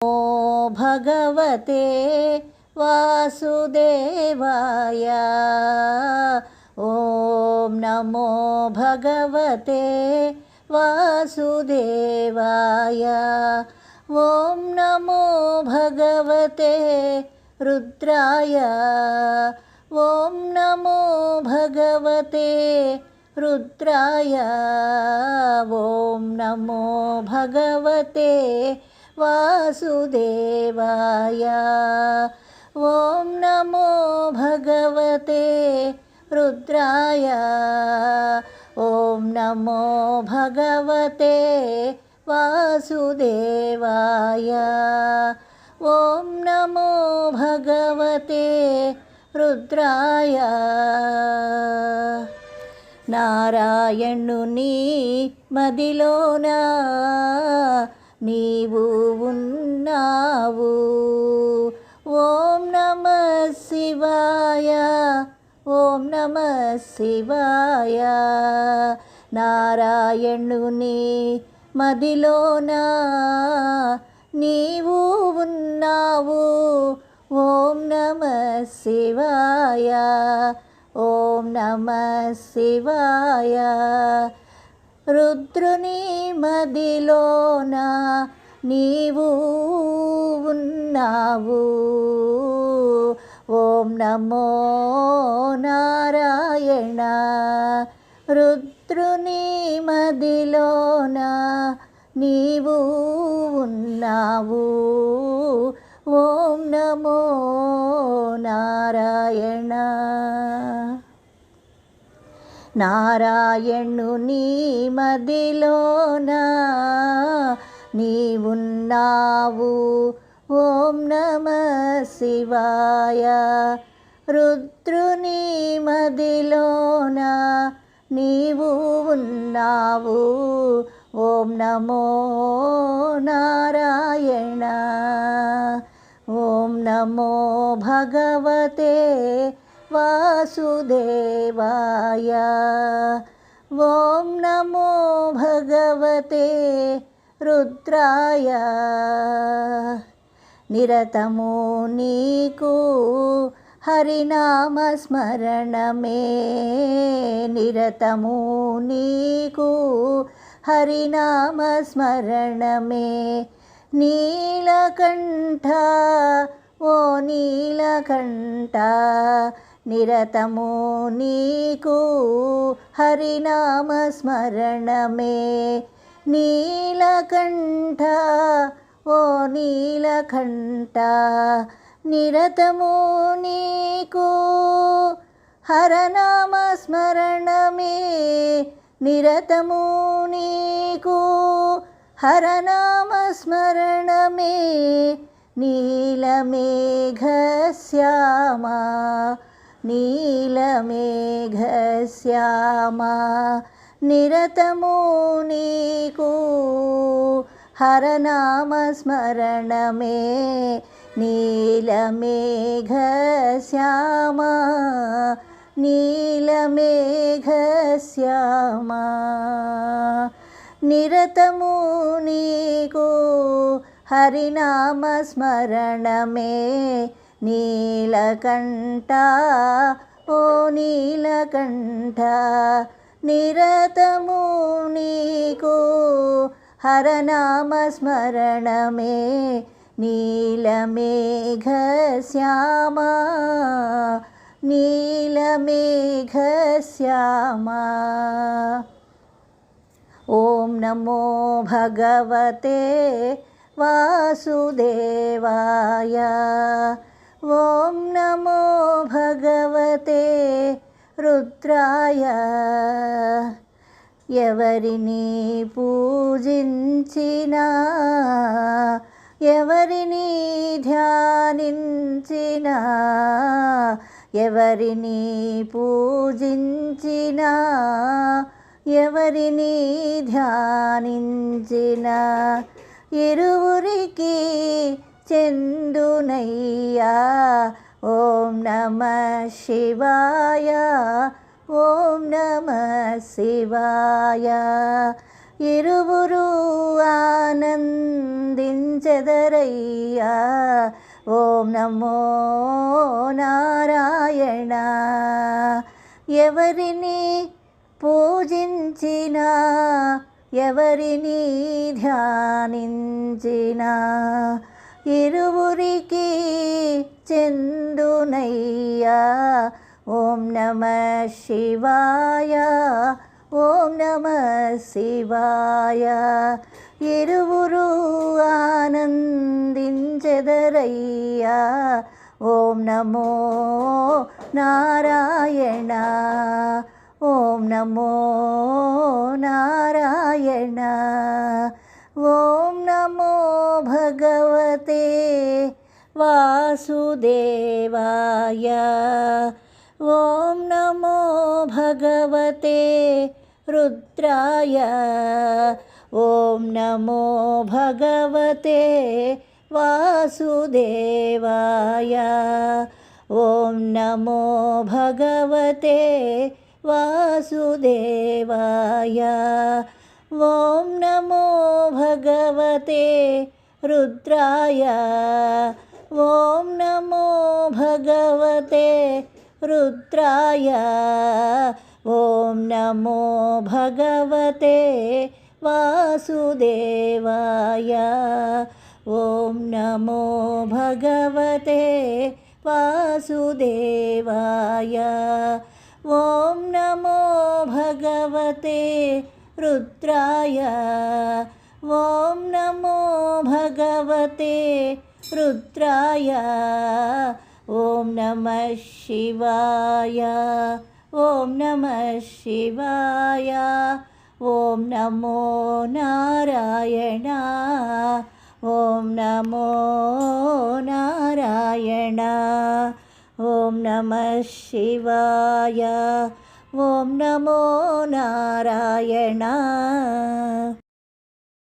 ओ भगवते वासुदेवाय। ॐ नमो भगवते वासुदेवाय। ॐ नमो भगवते रुद्राय। ॐ नमो भगवते रुद्राय। ॐ नमो भगवते वासुदेवाय। ॐ नमो भगवते रुद्राय। ॐ नमो भगवते वासुदेवाय। ॐ नमो भगवते रुद्राय। నారాయణుని మదిలోన నీవు ఉన్నావు. ఓం నమః శివాయ. ఓం నమః శివాయ. నారాయణుని మదిలోన నీవు ఉన్నావు. ఓం నమః శివాయ. ఓం నమః శివాయ. రుద్రుని మదిలోన నీవు ఉన్నావు. ఓం నమో నారాయణ. రుద్రుని మదిలోన నీవు ఉన్నావు. ఓం నమో నారాయణ. నారాయణుని మదిలోన నీవున్నావు. ఓం నమః శివాయ. రుద్రుని మదిలోన నీవు ఉన్నావు. ఓం నమో నారాయణ. ఓం నమో భగవతే వాసుదేవాయ. ఓం నమో భగవతే రుద్రాయ. నిరతము నీకు హరినామ స్మరణమే. నిరతము నీకు హరినామ స్మరణమే. నీలకంఠ ఓ నీలకంఠ. నిరతము నీకు హరినామ స్మరణమే. నీలకంఠ ఓ నీలకంఠ. నిరతము నీకు హరనామ స్మరణమే. నిరతము నీకు హరనామ స్మరణమే. నీలమేఘశ్యామ. నీలమేఘశ్యామ. నిరతము నీకు హరనామ స్మరణమే. నీలమేఘశ్యామ. నీలమేఘశ్యామ. నిరతము నీకు హరినామ స్మరణమే. నీలకంఠ ఓ నీలకంఠ. నిరతము నీకు హరనామ స్మరణమే. నీలమేఘశ్యామ. నీలమేఘశ్యామ. ఓం నమో భగవతే వాసుదేవాయ. ఓం నమో భగవతే రుద్రాయ. ఎవరిని పూజించినా ఎవరిని ధ్యానించినా ఎవరిని పూజించినా ఎవరిని ధ్యానించినా ఇరువురికి చెందునయ్యా. ఓం నమః శివాయ. ఓం నమః శివాయ. ఇరువురు ఆనందించెదరయ్యా. ఓం నమో నారాయణ. ఎవరిని పూజించినా ఎవరిని ధ్యానించినా ఇరువురికి చెందునయ్యా. ఓం నమః శివాయ. ఓం నమః శివాయ. ఇరువురు ఆనందించెదరయ్యా. ఓం నమో నారాయణ. ఓం నమో నారాయణ. ఓం నమో భగవతే వాసుదేవాయ. ఓం నమో భగవతే రుద్రాయ. ఓం నమో భగవతే వాసుదేవాయ. ఓం నమో భగవతే వాసుదేవాయ. ఓం నమో భగవతే రుద్రాయ. ఓం నమో భగవతే రుద్రాయ. ఓం నమో భగవతే వాసుదేవాయ. ఓం నమో భగవతే వాసుదేవాయ. ఓం నమో భగవతే రుద్రాయ. ఓం నమో భగవతే రుద్రాయ. ఓం నమః శివాయ. ఓం నమః శివాయ. ఓం నమో నారాయణ. ఓం నమో నారాయణ. ఓం నమః శివాయ. ఓం నమో నారాయణ.